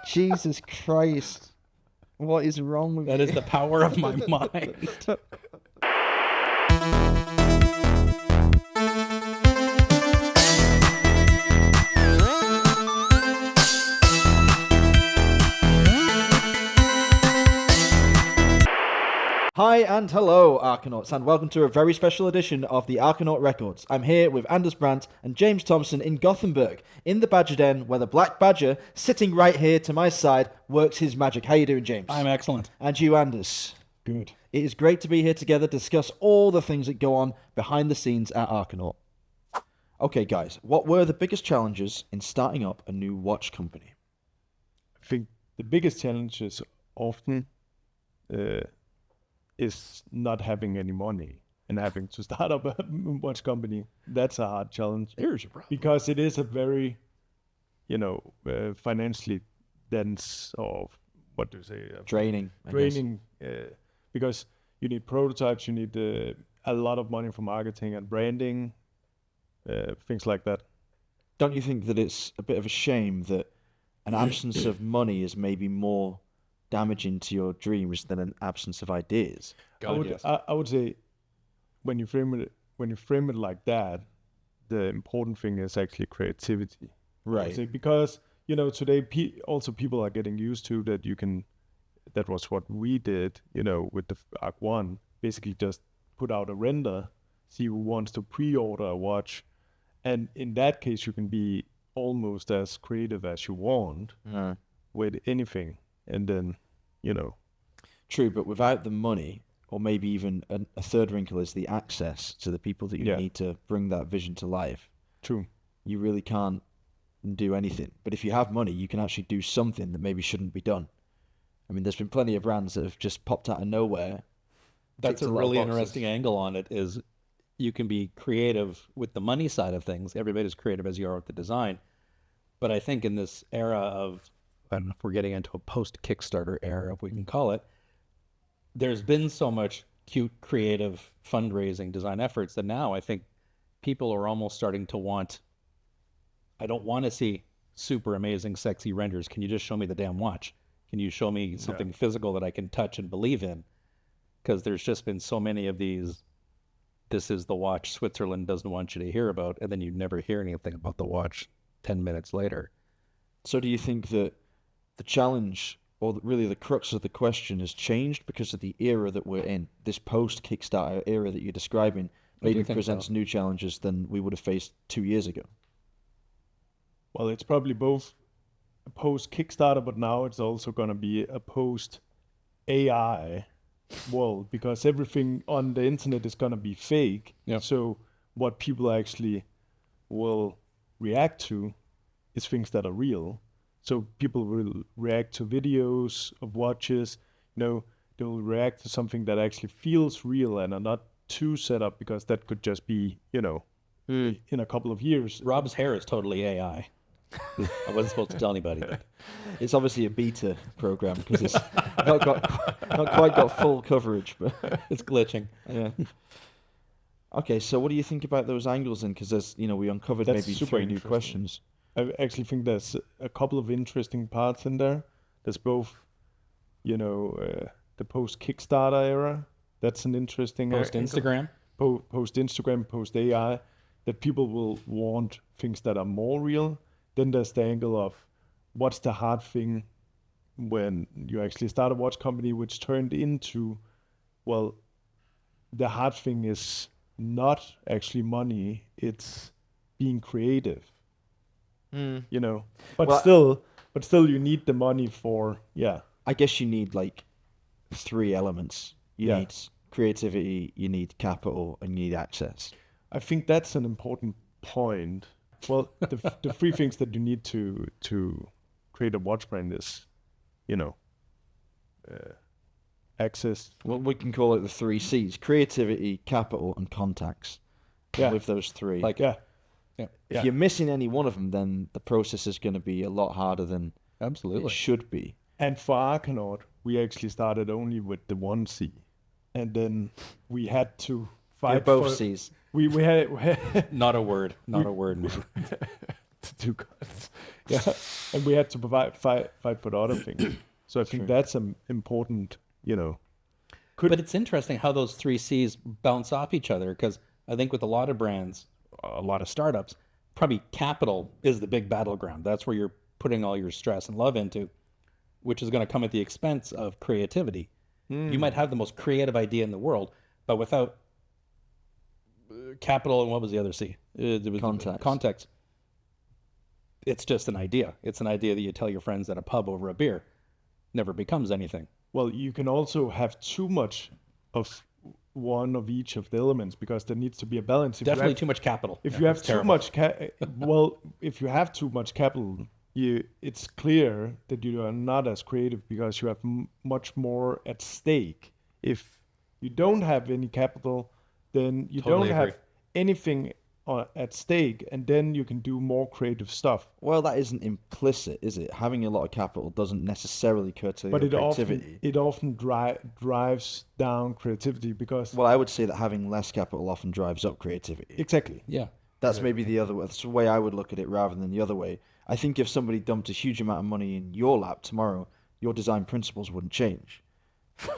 Jesus Christ. What is wrong with That you? is the power of my mind. Hi and hello, Arcanauts, and welcome to a very special edition of the Arcanaut Records. I'm here with Anders Brandt and James Thompson in Gothenburg, in the Badger Den, where the Black Badger, sitting right here to my side, works his magic. How you doing, James? I'm excellent. And you, Anders? Good. It is great to be here together to discuss all the things that go on behind the scenes at Arcanaut. Okay, guys, what were the biggest challenges in starting up a new watch company? I think the biggest challenge is often is not having any money and having to start up a watch company. That's a hard challenge. There's your problem. Because it is a very, financially dense, or what do you say? Draining. Draining, because you need prototypes, you need a lot of money for marketing and branding, things like that. Don't you think that it's a bit of a shame that an absence of money is maybe more damaging to your dreams than an absence of ideas? I would say when you frame it like that, the important thing is actually creativity. Right. Because today also people are getting used to that. That was what we did, with the Arc One. Basically, just put out a render, see who wants to pre-order a watch, and in that case, you can be almost as creative as you want with anything. And then, True, but without the money, or maybe even a third wrinkle is the access to the people that you need to bring that vision to life. True. You really can't do anything. But if you have money, you can actually do something that maybe shouldn't be done. I mean, there's been plenty of brands that have just popped out of nowhere. That's a really interesting angle on it, is you can be creative with the money side of things. Everybody's creative as you are with the design. But I think in this era of, I don't know if we're getting into a post-Kickstarter era, if we can call it, there's been so much cute, creative fundraising design efforts that now I think people are almost starting to want, I don't want to see super amazing, sexy renders. Can you just show me the damn watch? Can you show me something physical that I can touch and believe in? Because there's just been so many of these, this is the watch Switzerland doesn't want you to hear about, and then you never hear anything about the watch 10 minutes later. So do you think that the challenge, or really the crux of the question, has changed because of the era that we're in? This post-Kickstarter era that you're describing maybe presents new challenges than we would have faced 2 years ago. Well, it's probably both a post-Kickstarter, but now it's also going to be a post-AI world, because everything on the internet is going to be fake. Yep. So what people actually will react to is things that are real. So people will react to videos of watches, they'll react to something that actually feels real and are not too set up, because that could just be, in a couple of years. Rob's hair is totally AI. I wasn't supposed to tell anybody that. It's obviously a beta program because it's not quite got full coverage, but It's glitching. yeah. Okay, so what do you think about those angles then? Because there's, we uncovered That's maybe super 3 new interesting. questions. I actually think there's a couple of interesting parts in there. There's both, the post-Kickstarter era. That's an interesting Post-Instagram? Post-Instagram, post-AI, that people will want things that are more real. Then there's the angle of what's the hard thing when you actually start a watch company, which turned into, well, the hard thing is not actually money, it's being creative. But still you need the money for, I guess you need like 3 elements. You need creativity, you need capital, and you need access. I think that's an important point. Well, the 3 things that you need to create a watch brand is, access. Well, we can call it the 3 C's: creativity, capital, and contacts. Yeah. With those 3. If you're missing any one of them, then the process is going to be a lot harder than it should be. And for Arcanaut, we actually started only with the 1 C. And then we had to fight both C's. We had Not a word. Man. to do guns. Yeah, and we had to fight for the other thing. So I think that's an important, But it's interesting how those three C's bounce off each other, because I think with a lot of brands, a lot of startups, probably capital is the big battleground. That's where you're putting all your stress and love into, which is going to come at the expense of creativity. You might have the most creative idea in the world, but without capital, and what was the other C? It was context. It's just an idea. It's an idea that you tell your friends at a pub over a beer. Never becomes anything. Well, you can also have too much of one of each of the elements, because there needs to be a balance. Definitely too much capital. If you have too much if you have too much capital, it's clear that you are not as creative, because you have much more at stake. If you don't have any capital, then you don't have anything at stake, and then you can do more creative stuff. Well, that isn't implicit, is it? Having a lot of capital doesn't necessarily curtail your creativity. It often drives down creativity, because... Well, I would say that having less capital often drives up creativity. Exactly. Yeah. That's maybe the other way. That's the way I would look at it rather than the other way. I think if somebody dumped a huge amount of money in your lap tomorrow, your design principles wouldn't change.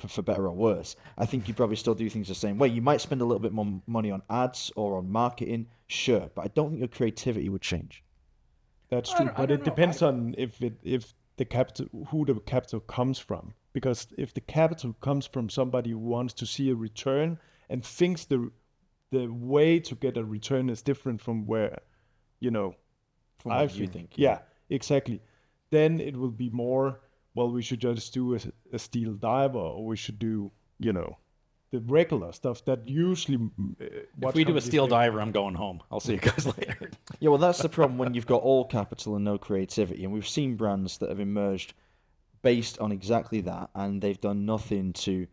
For better or worse. I think you probably still do things the same way. You might spend a little bit more money on ads or on marketing, sure, but I don't think your creativity would change. That's true, but it depends on who the capital comes from. Because if the capital comes from somebody who wants to see a return and thinks the way to get a return is different from where, from what you think. Yeah, exactly. Then it will be more, well, we should just do a steel diver, or we should do, the regular stuff that usually... if we do a steel diver, I'm going home. I'll see you guys later. Yeah, well, that's the problem when you've got all capital and no creativity. And we've seen brands that have emerged based on exactly that, and they've done nothing to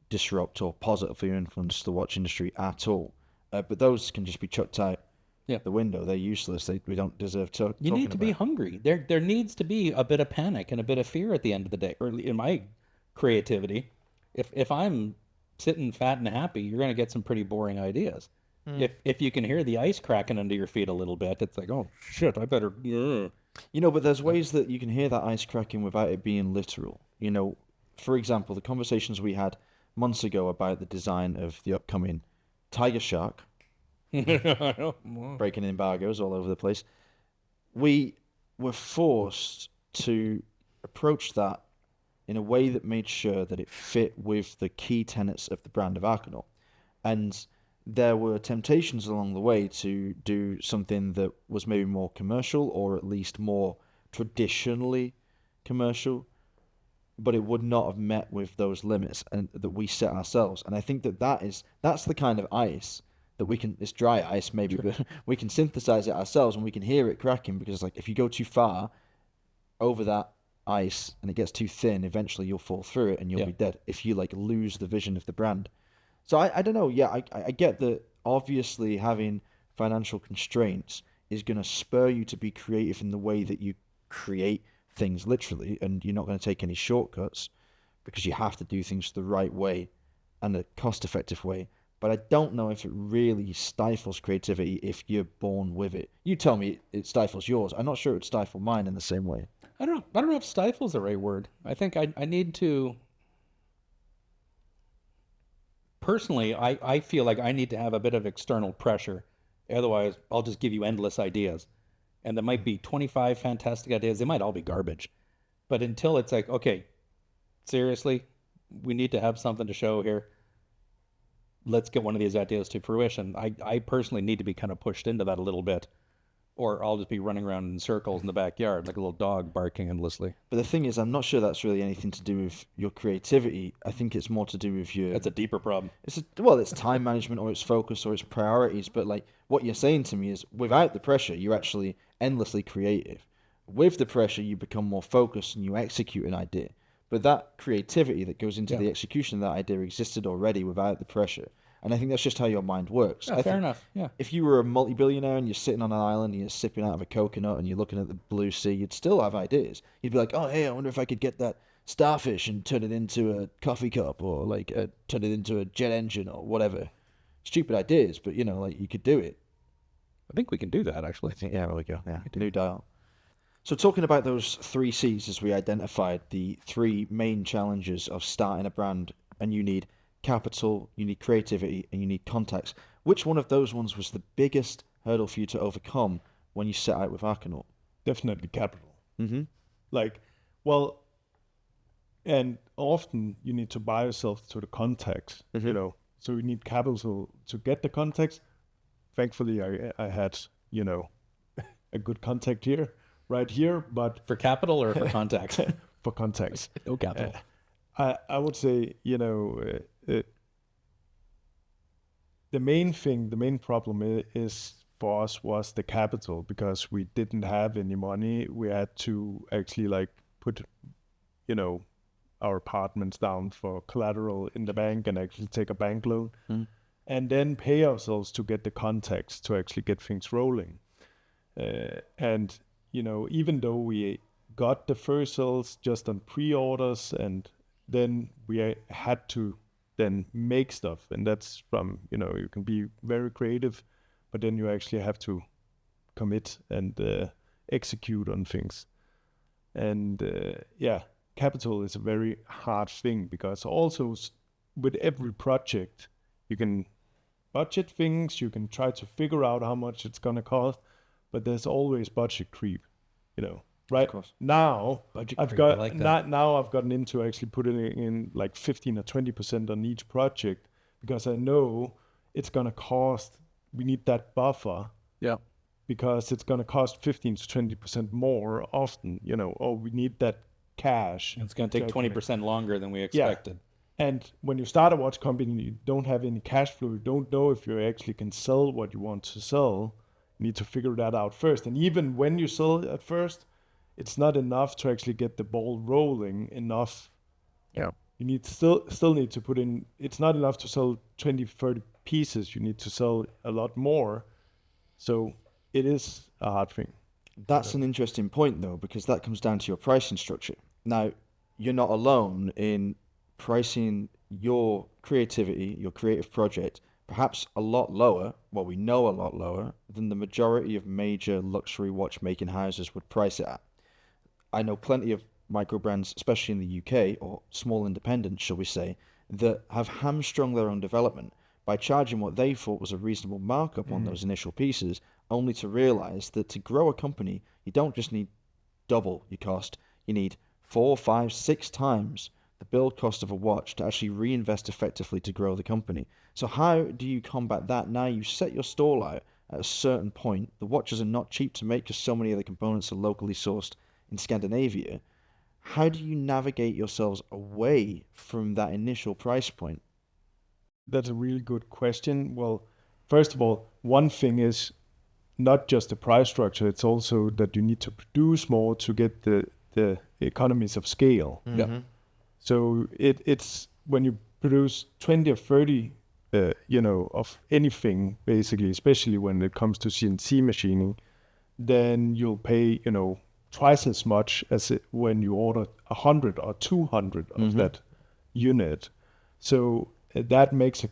disrupt or positively influence the watch industry at all. But those can just be chucked out the window. They're useless. We don't deserve to. You need to be hungry. There needs to be a bit of panic and a bit of fear at the end of the day. Or in my creativity, if I'm sitting fat and happy, you're going to get some pretty boring ideas. If you can hear the ice cracking under your feet a little bit, it's like, oh shit, I better. But there's ways that you can hear that ice cracking without it being literal. For example, the conversations we had months ago about the design of the upcoming Tiger Shark. Breaking embargoes all over the place. We were forced to approach that in a way that made sure that it fit with the key tenets of the brand of Arcanaut. And there were temptations along the way to do something that was maybe more commercial, or at least more traditionally commercial, but it would not have met with those limits and that we set ourselves. And I think that's the kind of ice that we can, it's dry ice maybe, but we can synthesize it ourselves and we can hear it cracking, because if you go too far over that ice and it gets too thin, eventually you'll fall through it and you'll be dead if you lose the vision of the brand. So I don't know. Yeah, I get that obviously having financial constraints is going to spur you to be creative in the way that you create things literally, and you're not going to take any shortcuts because you have to do things the right way and a cost-effective way. But I don't know if it really stifles creativity if you're born with it. You tell me it stifles yours. I'm not sure it would stifle mine in the same way. I don't know if stifle's the right word. I think I need to... Personally, I feel like I need to have a bit of external pressure. Otherwise, I'll just give you endless ideas. And there might be 25 fantastic ideas. They might all be garbage. But until it's like, okay, seriously, we need to have something to show here. Let's get one of these ideas to fruition. I personally need to be kind of pushed into that a little bit, or I'll just be running around in circles in the backyard like a little dog barking endlessly. But the thing is, I'm not sure that's really anything to do with your creativity. I think it's more to do with your... That's a deeper problem. It's time management, or it's focus, or it's priorities. But what you're saying to me is, without the pressure, you're actually endlessly creative. With the pressure, you become more focused and you execute an idea. But that creativity that goes into the execution of that idea existed already without the pressure. And I think that's just how your mind works. Yeah, fair enough. Yeah. If you were a multi-billionaire and you're sitting on an island and you're sipping out of a coconut and you're looking at the blue sea, you'd still have ideas. You'd be like, oh, hey, I wonder if I could get that starfish and turn it into a coffee cup, or turn it into a jet engine or whatever. Stupid ideas, but you could do it. I think we can do that, actually. Yeah, there we go. Yeah, new dial. So talking about those 3 C's, as we identified, the 3 main challenges of starting a brand, and you need capital, you need creativity, and you need contacts. Which one of those ones was the biggest hurdle for you to overcome when you set out with Arcanaut? Definitely capital. Mm-hmm. And often you need to buy yourself to the contacts, so you need capital to get the contacts. Thankfully, I had, a good contact right here, but For capital or for contacts? for contacts. No capital. I would say, the main problem is for us was the capital, because we didn't have any money. We had to actually put, our apartments down for collateral in the bank and actually take a bank loan, and then pay ourselves to get the contacts to actually get things rolling. And even though we got the first sales just on pre-orders, and then we had to then make stuff, and that's from, you can be very creative, but then you actually have to commit and execute on things. And capital is a very hard thing, because also with every project you can budget things, you can try to figure out how much it's going to cost, but there's always budget creep, right? Of course. Now Budget I've creep, got I like that. now I've gotten into actually putting in 15 or 20% on each project, because I know it's going to cost, we need that buffer. Yeah. Because it's going to cost 15 to 20% more often, or we need that cash. It's going to take 20% longer than we expected. And when you start a watch company, you don't have any cash flow. You don't know if you actually can sell what you want to sell. You need to figure that out first. And even when you sell at first, it's not enough to actually get the ball rolling enough. Yeah. You need still need to put in, it's not enough to sell 20, 30 pieces. You need to sell a lot more. So it is a hard thing. That's an interesting point, though, because that comes down to your pricing structure. Now, you're not alone in pricing your creativity, your creative project, perhaps a lot lower, well, we know a lot lower, than the majority of major luxury watchmaking houses would price it at. I know plenty of micro brands, especially in the UK, or small independents, shall we say, that have hamstrung their own development by charging what they thought was a reasonable markup on those initial pieces, only to realize that to grow a company, you don't just need double your cost, you need 4, 5, 6 times the build cost of a watch to actually reinvest effectively to grow the company. So how do you combat that? Now you set your stall out at a certain point. The watches are not cheap to make because so many of the components are locally sourced in Scandinavia. How do you navigate yourselves away from that initial price point? That's a really good question. Well, first of all, one thing is not just the price structure, it's also that you need to produce more to get the economies of scale. Mm-hmm. So it's when you produce 20 or 30, of anything, basically, especially when it comes to CNC machining, then you'll pay, twice as much as when you order 100 or 200 of that unit. So that makes a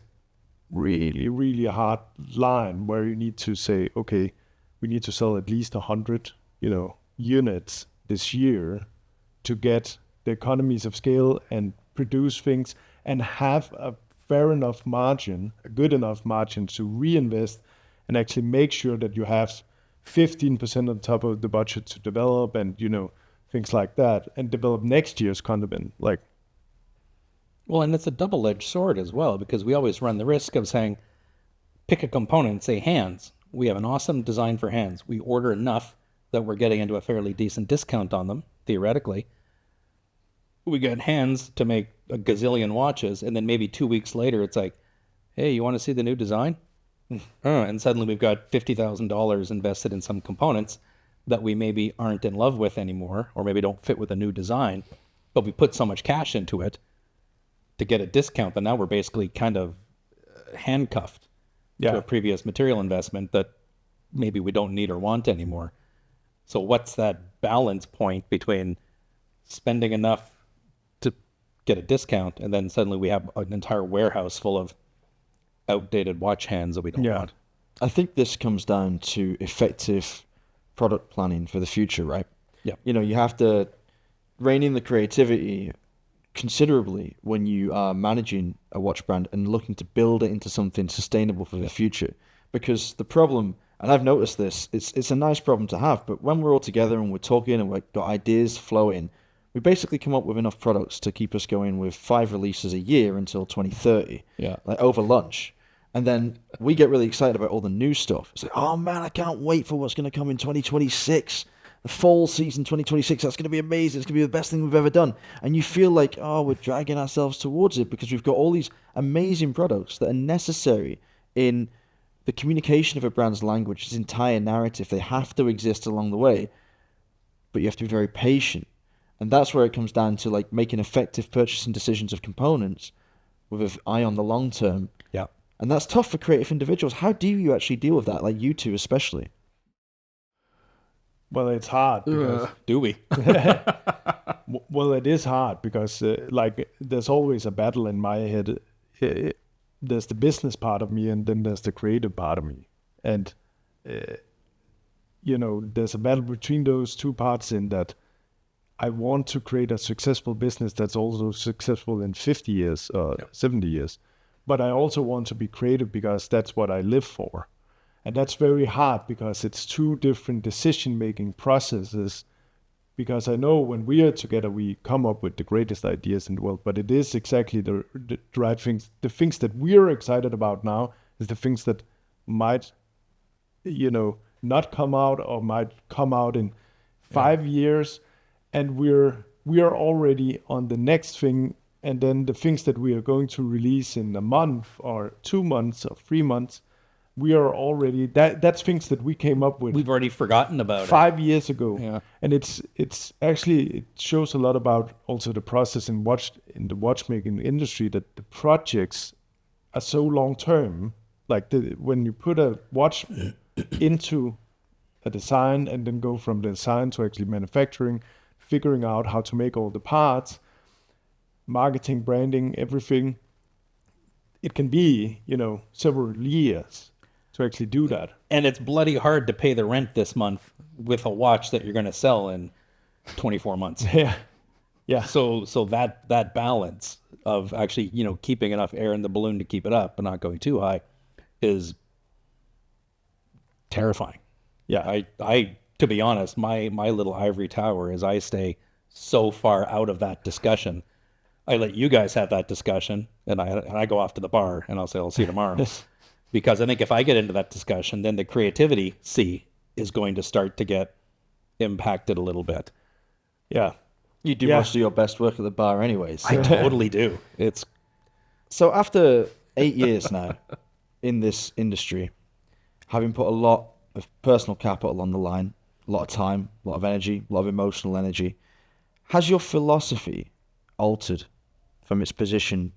really, really hard line where you need to say, okay, we need to sell at least 100, units this year to get the economies of scale and produce things and have a fair enough margin, a good enough margin to reinvest and actually make sure that you have 15% on top of the budget to develop and, things like that, and develop next year's content. Well, and it's a double-edged sword as well, because we always run the risk of saying, pick a component, say hands. We have an awesome design for hands. We order enough that we're getting into a fairly decent discount on them, theoretically. We get hands to make a gazillion watches, and then maybe 2 weeks later, it's like, hey, you want to see the new design? And suddenly we've got $50,000 invested in some components that we maybe aren't in love with anymore, or maybe don't fit with a new design, but we put so much cash into it to get a discount that now we're basically kind of handcuffed to a previous material investment that maybe we don't need or want anymore. So what's that balance point between spending enough to get a discount and then suddenly we have an entire warehouse full of outdated watch hands that we don't want? I think this comes down to effective product planning for the future, right? Yeah. You have to rein in the creativity considerably when you are managing a watch brand and looking to build it into something sustainable for the future. Because the problem, and I've noticed this, it's a nice problem to have, but when we're all together and we're talking and we've got ideas flowing, we basically come up with enough products to keep us going with 5 releases a year until 2030. Yeah. Like over lunch. And then we get really excited about all the new stuff. It's like, oh man, I can't wait for what's going to come in 2026. The fall season 2026, that's going to be amazing. It's going to be the best thing we've ever done. And you feel like, oh, we're dragging ourselves towards it because we've got all these amazing products that are necessary in the communication of a brand's language, its entire narrative. They have to exist along the way, but you have to be very patient. And that's where it comes down to like making effective purchasing decisions of components with an eye on the long term. Yeah. And that's tough for creative individuals. How do you actually deal with that? Like you two especially. Well, it's hard because Do we? well, it is hard because like there's always a battle in my head. There's the business part of me, and then there's the creative part of me, and there's a battle between those two parts. In that, I want to create a successful business that's also successful in 50 years or 70 years, but I also want to be creative because that's what I live for. And that's very hard because it's two different decision-making processes. Because I know when we are together, we come up with the greatest ideas in the world. But it is exactly the right things. The things that we're excited about now is the things that might, not come out or might come out in 5 years. And we are already on the next thing. And then the things that we are going to release in a month or 2 months or 3 months, we are already that's things that we came up with. We've already forgotten about 5 years ago. Yeah. And it's actually, it shows a lot about also the process in the watchmaking industry, that the projects are so long term. Like when you put a watch into a design and then go from the design to actually manufacturing, figuring out how to make all the parts, marketing, branding, everything, it can be, several years to actually do that. And it's bloody hard to pay the rent this month with a watch that you're going to sell in 24 months. Yeah. Yeah. So that balance of actually, keeping enough air in the balloon to keep it up but not going too high is terrifying. Yeah. I to be honest, my little ivory tower is I stay so far out of that discussion. I let you guys have that discussion, and I go off to the bar and I'll say, I'll see you tomorrow. Because I think if I get into that discussion, then the creativity is going to start to get impacted a little bit. Yeah. You do most of your best work at the bar anyways. I totally do. So after 8 years now in this industry, having put a lot of personal capital on the line, a lot of time, a lot of energy, a lot of emotional energy, has your philosophy altered from its position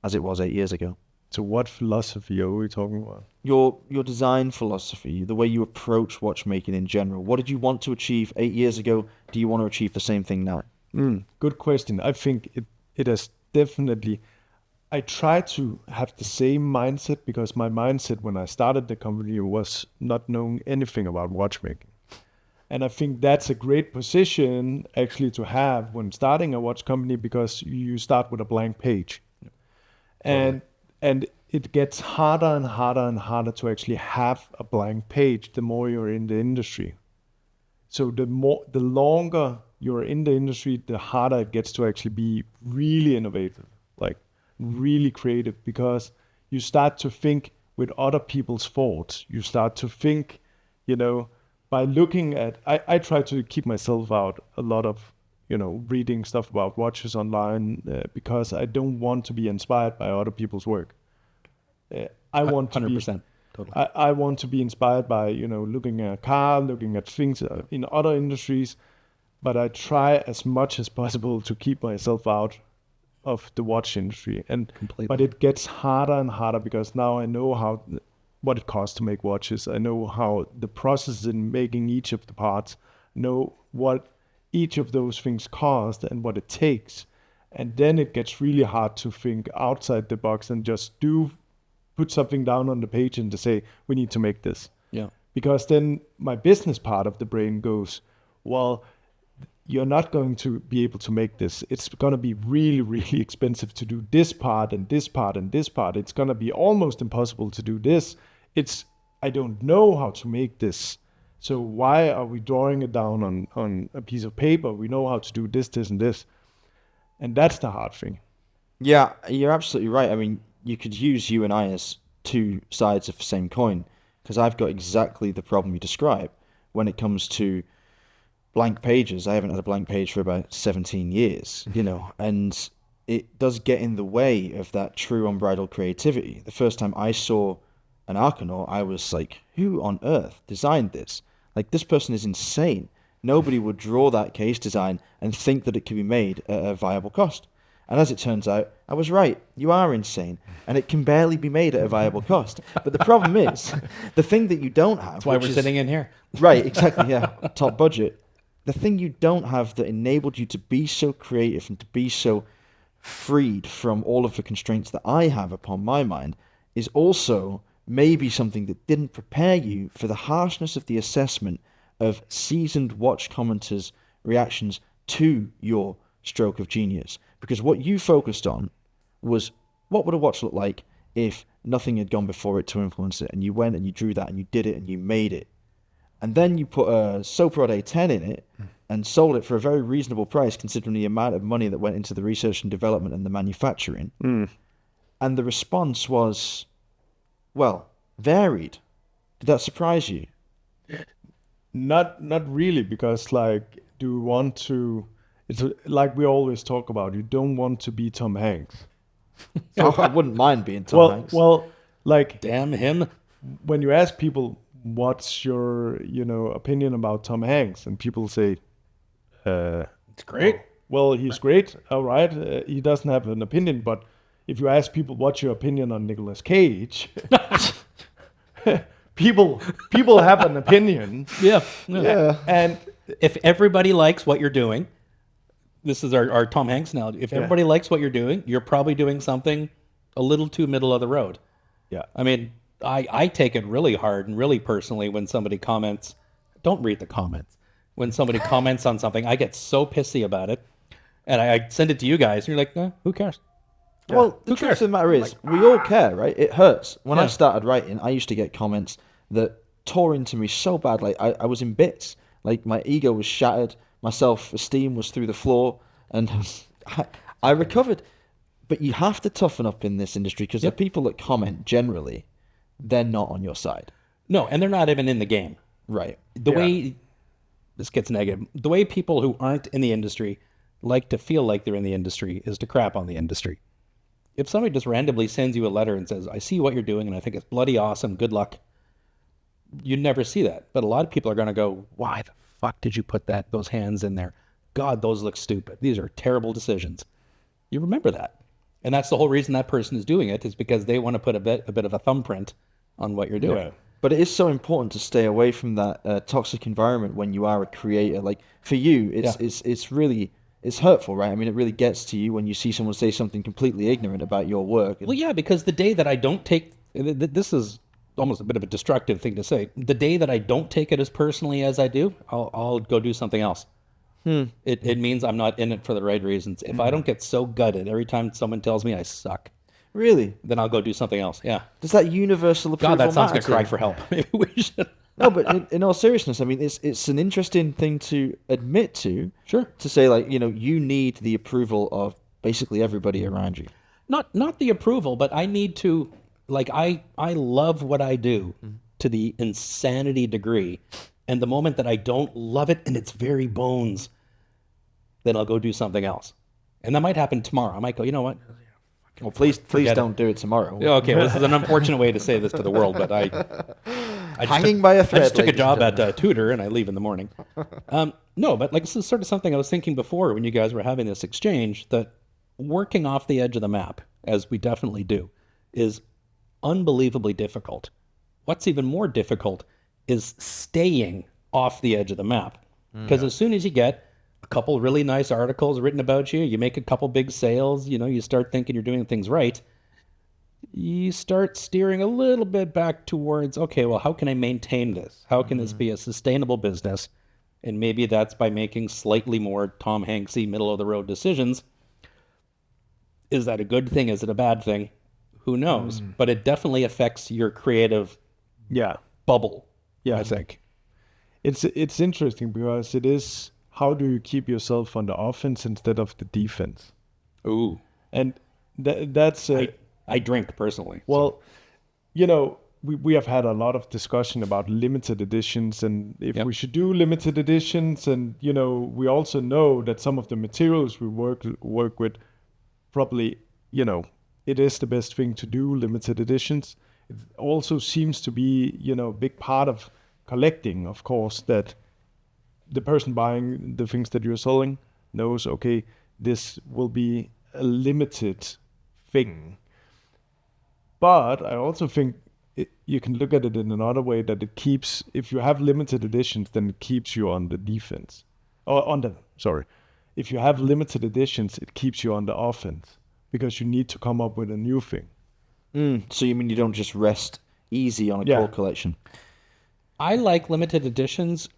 as it was 8 years ago? So what philosophy are we talking about? Your design philosophy, the way you approach watchmaking in general. What did you want to achieve 8 years ago? Do you want to achieve the same thing now? Good question. I think it has definitely... I try to have the same mindset because my mindset when I started the company was not knowing anything about watchmaking. And I think that's a great position actually to have when starting a watch company, because you start with a blank page. And it gets harder and harder and harder to actually have a blank page the more you're in the industry. So the longer you're in the industry, the harder it gets to actually be really innovative, like really creative, because you start to think with other people's thoughts. You start to think, by looking at, I try to keep myself out a lot of, reading stuff about watches online because I don't want to be inspired by other people's work. I want to 100%. Totally. I want to be inspired by, looking at a car, looking at things in other industries, but I try as much as possible to keep myself out of the watch industry. But it gets harder and harder because now I know what it costs to make watches. I know how the process in making each of the parts, know what each of those things cost and what it takes. And then it gets really hard to think outside the box and just do put something down on the page and to say, we need to make this. Yeah. Because then my business part of the brain goes, well, you're not going to be able to make this. It's going to be really, really expensive to do this part and this part and this part. It's going to be almost impossible to do this. I don't know how to make this. So why are we drawing it down on a piece of paper? We know how to do this, this, and this. And that's the hard thing. Yeah, you're absolutely right. I mean, you could use you and I as two sides of the same coin, because I've got exactly the problem you describe when it comes to blank pages. I haven't had a blank page for about 17 years, and it does get in the way of that true unbridled creativity. The first time I saw an Arcanaut, I was like, who on earth designed this? Like, this person is insane. Nobody would draw that case design and think that it could be made at a viable cost. And as it turns out, I was right. You are insane. And it can barely be made at a viable cost. But the problem is, the thing that you don't have... That's why we're sitting in here. Right, exactly, yeah. Top budget. The thing you don't have that enabled you to be so creative and to be so freed from all of the constraints that I have upon my mind is also maybe something that didn't prepare you for the harshness of the assessment of seasoned watch commenters' reactions to your stroke of genius. Because what you focused on was, what would a watch look like if nothing had gone before it to influence it? And you went and you drew that and you did it and you made it. And then you put a Soprod A10 in it and sold it for a very reasonable price considering the amount of money that went into the research and development and the manufacturing. And the response was, well, varied. Did that surprise you? Not really, because like, do we want to... It's like we always talk about, you don't want to be Tom Hanks. So I wouldn't mind being Tom Hanks. Well, like... Damn him. When you ask people, what's your, opinion about Tom Hanks? And people say... it's great. Well, he's great. All right. He doesn't have an opinion. But if you ask people, what's your opinion on Nicolas Cage? people have an opinion. Yeah. And if everybody likes what you're doing... This is our Tom Hanks analogy. If everybody likes what you're doing, you're probably doing something a little too middle of the road. Yeah. I mean, I take it really hard and really personally when somebody comments. Don't read the comments. When somebody comments on something, I get so pissy about it. And I send it to you guys, and you're like, who cares? Yeah. Well, the truth of the matter is, we all care, right? It hurts. When I started writing, I used to get comments that tore into me so bad. Like, I was in bits. Like, my ego was shattered. My self-esteem was through the floor, and I recovered. But you have to toughen up in this industry, because the people that comment, generally, they're not on your side. No, and they're not even in the game. Right. The way, this gets negative, the way people who aren't in the industry like to feel like they're in the industry is to crap on the industry. If somebody just randomly sends you a letter and says, I see what you're doing, and I think it's bloody awesome, good luck, you never see that. But a lot of people are going to go, why the fuck did you put those hands in there? God, those look stupid. These are terrible decisions. You remember that. And that's the whole reason that person is doing it, is because they want to put a bit of a thumbprint on what you're doing. Yeah. But it is so important to stay away from that toxic environment when you are a creator. Like, for you, it's really, it's hurtful, right? I mean, it really gets to you when you see someone say something completely ignorant about your work. Well, yeah, because the day that I don't take, this is almost a bit of a destructive thing to say. The day that I don't take it as personally as I do, I'll go do something else. It means I'm not in it for the right reasons. If I don't get so gutted every time someone tells me I suck, really, then I'll go do something else. Yeah. Does that universal approval God, that sounds like a matter? cry for help. Maybe we should. No, but in all seriousness, I mean, it's an interesting thing to admit to. Sure. To say, like, you need the approval of basically everybody around you. Not the approval, but I need to, like, I love what I do to the insanity degree. And the moment that I don't love it in its very bones, then I'll go do something else. And that might happen tomorrow. I might go, you know what? Well, please don't do it tomorrow. Okay, well, this is an unfortunate way to say this to the world, but I hanging by a thread. I just took a job at Tutor, and I leave in the morning. No, but like, this is sort of something I was thinking before when you guys were having this exchange, that working off the edge of the map, as we definitely do, is unbelievably difficult. What's even more difficult is staying off the edge of the map. Because as soon as you get a couple really nice articles written about you, you make a couple big sales, you start thinking you're doing things right, you start steering a little bit back towards, okay, well, how can I maintain this? How can this be a sustainable business? And maybe that's by making slightly more Tom Hanksy, middle-of-the-road decisions. Is that a good thing? Is it a bad thing? Who knows? But it definitely affects your creative bubble, I think. It's interesting because it is, how do you keep yourself on the offense instead of the defense? Ooh. And that's... I drink, personally. Well, you know, we have had a lot of discussion about limited editions and if we should do limited editions. And, you know, we also know that some of the materials we work with probably, you know, it is the best thing to do, limited editions. It also seems to be, you know, a big part of collecting, of course, that the person buying the things that you're selling knows, okay, this will be a limited thing. But I also think you can look at it in another way, that it keeps, if you have limited editions, then it keeps you on the defense. If you have limited editions, it keeps you on the offense because you need to come up with a new thing. So you mean you don't just rest easy on a core collection? I like limited editions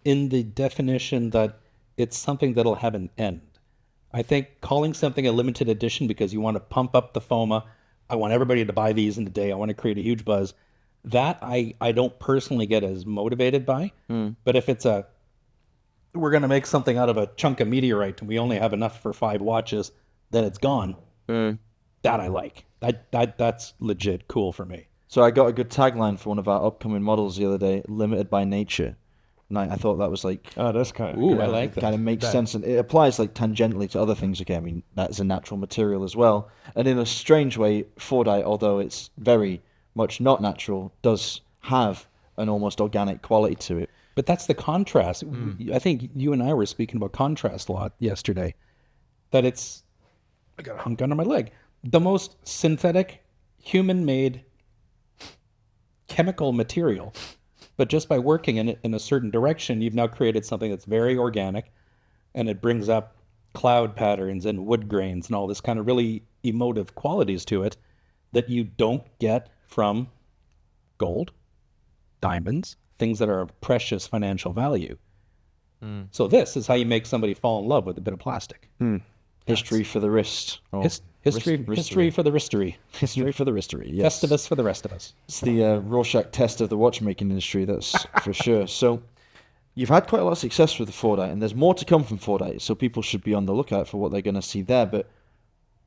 in the definition that it's something that'll have an end. I think calling something a limited edition because you want to pump up the FOMA, I want everybody to buy these in a day, I want to create a huge buzz, that I don't personally get as motivated by. But if it's we're going to make something out of a chunk of meteorite and we only have enough for 5 watches, then it's gone. That I like. That's legit cool for me. So I got a good tagline for one of our upcoming models the other day, limited by nature. And I thought that was like... Oh, that's kind of... Ooh, I like that. Kind of makes sense. And it applies like tangentially to other things again. I mean, that's a natural material as well. And in a strange way, Fordite, although it's very much not natural, does have an almost organic quality to it. But that's the contrast. I think you and I were speaking about contrast a lot yesterday. That it's... I got a hunk under my leg. The most synthetic, human-made chemical material. But just by working in it in a certain direction, you've now created something that's very organic, and it brings up cloud patterns and wood grains and all this kind of really emotive qualities to it that you don't get from gold, diamonds, things that are of precious financial value. So this is how you make somebody fall in love with a bit of plastic. History for the wrist. History for the wristery. History for the wristery, yes. Festivus for the rest of us. It's the Rorschach test of the watchmaking industry, that's for sure. So you've had quite a lot of success with the Fordite, and there's more to come from Fordite, so people should be on the lookout for what they're going to see there. But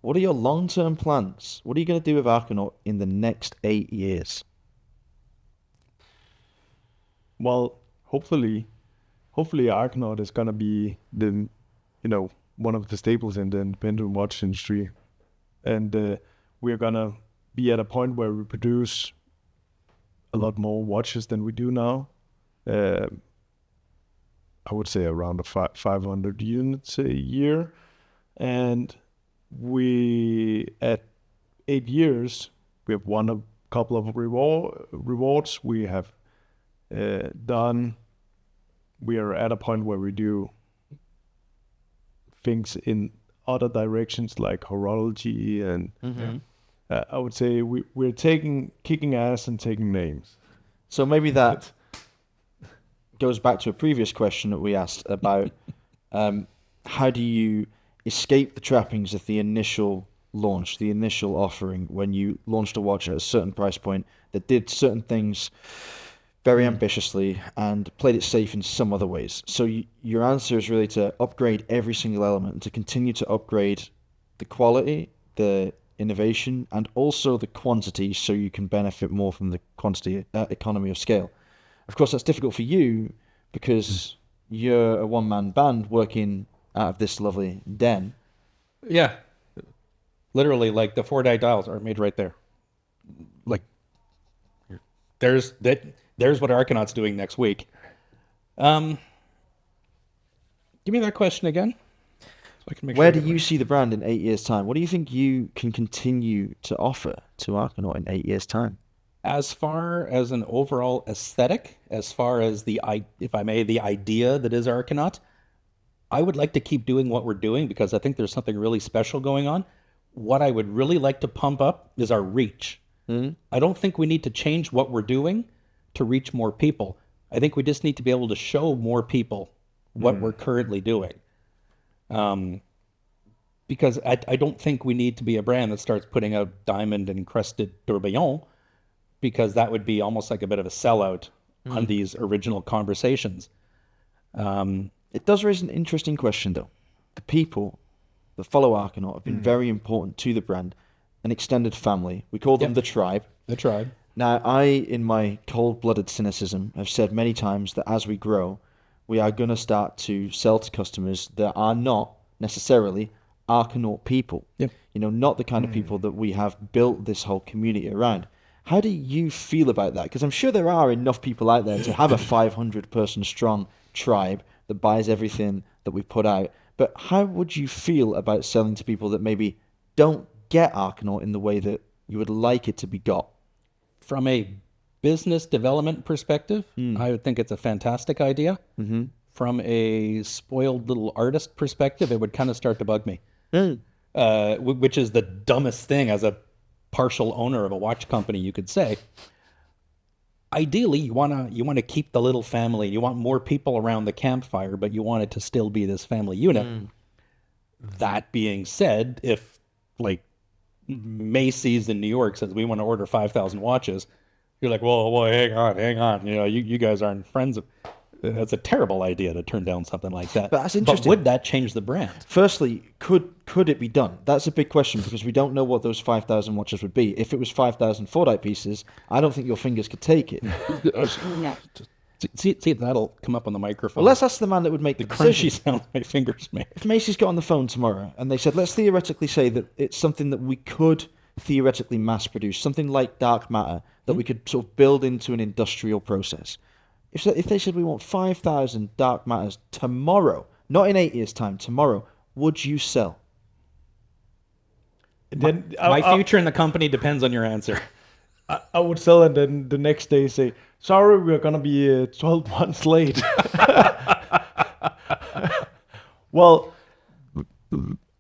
what are your long-term plans? What are you going to do with Arcanaut in the next 8 years? Well, hopefully Arcanaut is going to be the, you know, one of the staples in the independent watch industry. And we're going to be at a point where we produce a lot more watches than we do now. I would say around 500 units a year. And we, at 8 years, we have won a couple of rewards. We have we are at a point where we do things in other directions like horology and I would say we're kicking ass and taking names. So maybe that goes back to a previous question that we asked about how do you escape the trappings of the initial launch, the initial offering, when you launched a watch at a certain price point that did certain things very ambitiously and played it safe in some other ways. So your answer is really to upgrade every single element and to continue to upgrade the quality, the innovation, and also the quantity so you can benefit more from the quantity economy of scale. Of course, that's difficult for you because you're a one-man band working out of this lovely den. Yeah. Literally, like the 4-die dials are made right there. Like, there's what Arcanaut's doing next week. Give me that question again. So I can make Where do you see the brand in 8 years' time? What do you think you can continue to offer to Arcanaut in 8 years' time? As far as an overall aesthetic, as far as the idea that is Arcanaut, I would like to keep doing what we're doing because I think there's something really special going on. what I would really like to pump up is our reach. I don't think we need to change what we're doing to reach more people. I think we just need to be able to show more people what we're currently doing. Because I don't think we need to be a brand that starts putting out diamond encrusted tourbillon, because that would be almost like a bit of a sellout on these original conversations. It does raise an interesting question, though. The people that follow Arcanaut have been very important to the brand, an extended family. We call them the tribe. The tribe. Now, I, in my cold-blooded cynicism, have said many times that as we grow, we are going to start to sell to customers that are not necessarily Arcanaut people. Yep. You know, not the kind of people that we have built this whole community around. How do you feel about that? Because I'm sure there are enough people out there to have a 500-person strong tribe that buys everything that we put out. But how would you feel about selling to people that maybe don't get Arcanaut in the way that you would like it to be got? From a business development perspective, I would think it's a fantastic idea. From a spoiled little artist perspective, it would kind of start to bug me. Which is the dumbest thing as a partial owner of a watch company, you could say. Ideally, you want to keep the little family. You want more people around the campfire, but you want it to still be this family unit. That being said, if like Macy's in New York says we want to order 5,000 watches, you're like, well, hang on. You know, you guys aren't friends. That's a terrible idea to turn down something like that. But that's interesting. But would that change the brand? Firstly, could it be done? That's a big question, because we don't know what those 5,000 watches would be. If it was 5,000 Fordite pieces, I don't think your fingers could take it. See if that'll come up on the microphone. Well, let's ask the man that would make the crunchy decision. sound my fingers make. If Macy's got on the phone tomorrow and they said, let's theoretically say that it's something that we could theoretically mass produce, something like dark matter that we could sort of build into an industrial process. If they said we want 5,000 dark matters tomorrow, not in 8 years' time, tomorrow, would you sell? Then My future in the company depends on your answer. I would sell, and then the next day say, sorry, we're going to be 12 months late. Well,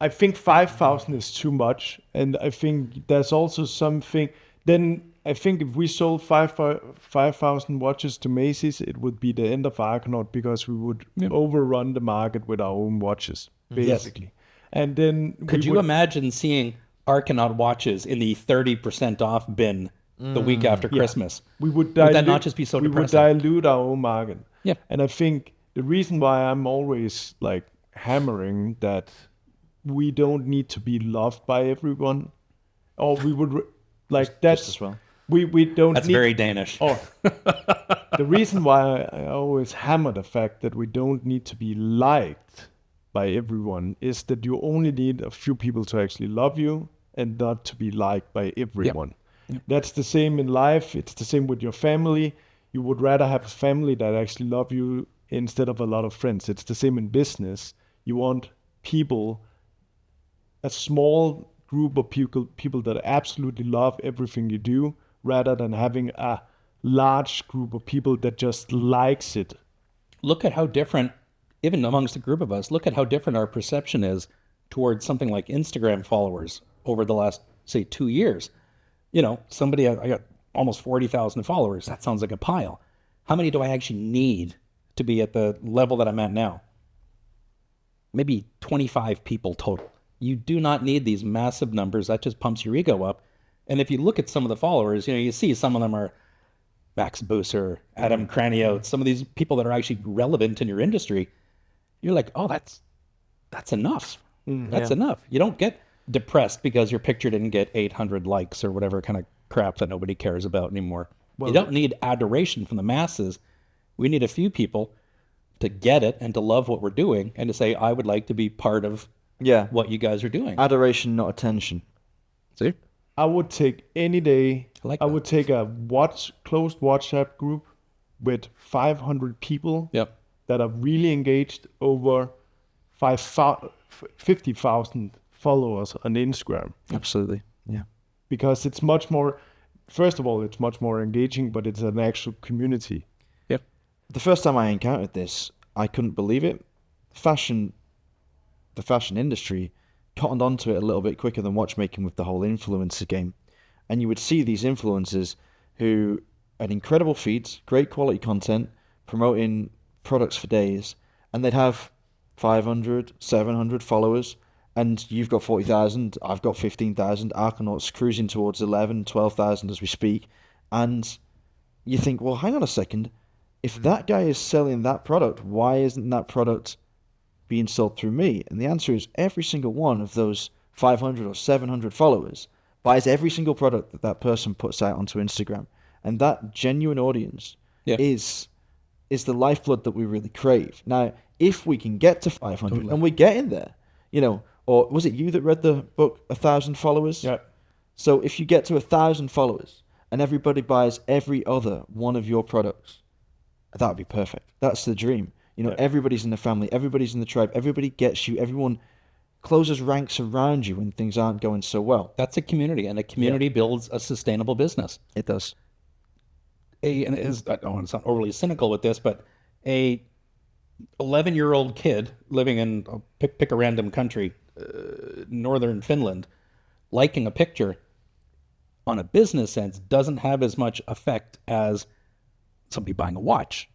I think 5,000 is too much. And I think there's also something. Then I think if we sold 5,000 watches to Macy's, it would be the end of Arcanaut, because we would overrun the market with our own watches, basically. Yes. And then Could you imagine seeing Arcanaut watches in the 30% off bin the week after Christmas? We would that not just be so depressing? We would dilute our own market. Yeah. And I think the reason why I'm always like hammering that we don't need to be loved by everyone, or we would like that's just as well. We don't. That's very Danish. Oh, the reason why I always hammer the fact that we don't need to be liked by everyone is that you only need a few people to actually love you, and not to be liked by everyone. Yep. That's the same in life. It's the same with your family. You would rather have a family that actually love you instead of a lot of friends. It's the same in business. You want people, a small group of people that absolutely love everything you do, rather than having a large group of people that just likes it. Look at how different, even amongst a group of us, look at how different our perception is towards something like Instagram followers over the last, say, 2 years. You know, I got almost 40,000 followers. That sounds like a pile. How many do I actually need to be at the level that I'm at now? Maybe 25 people total. You do not need these massive numbers. That just pumps your ego up. And if you look at some of the followers, you see some of them are Max Busser, Adam Craniot, some of these people that are actually relevant in your industry. You're like, oh, that's enough. That's enough. You don't get depressed because your picture didn't get 800 likes or whatever kind of crap that nobody cares about anymore. Well, you don't need adoration from the masses. We need a few people to get it and to love what we're doing and to say, I would like to be part of what you guys are doing. Adoration, not attention. See? I would take any day. I would take a closed WhatsApp group with 500 people that are really engaged, over 50,000 followers on Instagram. Absolutely, yeah. Because it's much more. First of all, it's much more engaging, but it's an actual community. Yep. The first time I encountered this, I couldn't believe it. The fashion industry cottoned onto it a little bit quicker than watchmaking with the whole influencer game. And you would see these influencers who had incredible feeds, great quality content, promoting products for days, and they'd have 500, 700 followers, and you've got 40,000, I've got 15,000, Arcanaut's cruising towards 11, 12,000 as we speak, and you think, well, hang on a second, if that guy is selling that product, why isn't that product being sold through me? And the answer is every single one of those 500 or 700 followers buys every single product that that person puts out onto Instagram. And that genuine audience is the lifeblood that we really crave. Now, if we can get to 500, and we're getting there, you know, or was it you that read the book 1,000 Followers? Yeah. So if you get to 1,000 followers and everybody buys every other one of your products, that would be perfect. That's the dream. You know, everybody's in the family, everybody's in the tribe, everybody gets you, everyone closes ranks around you when things aren't going so well. That's a community, and a community builds a sustainable business. It does. I don't want to sound overly cynical with this, but a 11-year-old kid living in, pick a random country, northern Finland, liking a picture on a business sense doesn't have as much effect as somebody buying a watch.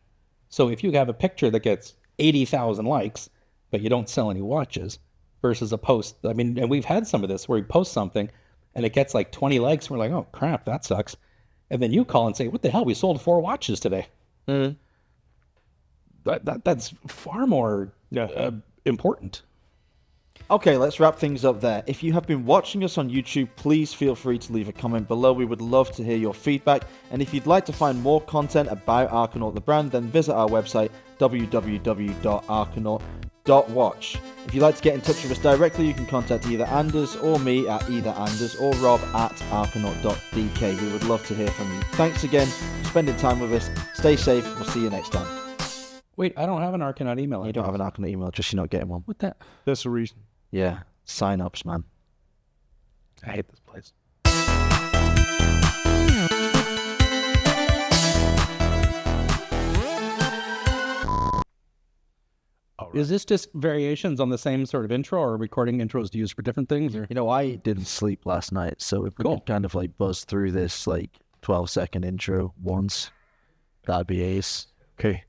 So if you have a picture that gets 80,000 likes, but you don't sell any watches, versus a post, I mean, and we've had some of this where we post something and it gets like 20 likes, and we're like, oh crap, that sucks. And then you call and say, what the hell, we sold 4 watches today. Mm-hmm. That's far more important. Okay, let's wrap things up there. If you have been watching us on YouTube, please feel free to leave a comment below. We would love to hear your feedback. And if you'd like to find more content about Arcanaut the brand, then visit our website, www.arcanaut.watch. If you'd like to get in touch with us directly, you can contact either Anders or me at either Anders or Rob at arcanaut.dk. We would love to hear from you. Thanks again for spending time with us. Stay safe. We'll see you next time. Wait, I don't have an Arcanaut email. You don't have an Arcanaut email, just you're not getting one. What the? That's the reason. Yeah, sign-ups, man. I hate this place. Right. Is this just variations on the same sort of intro, or recording intros to use for different things? Or? You know, I didn't sleep last night, so if we could kind of like buzz through this like 12-second intro once, that'd be ace. Okay.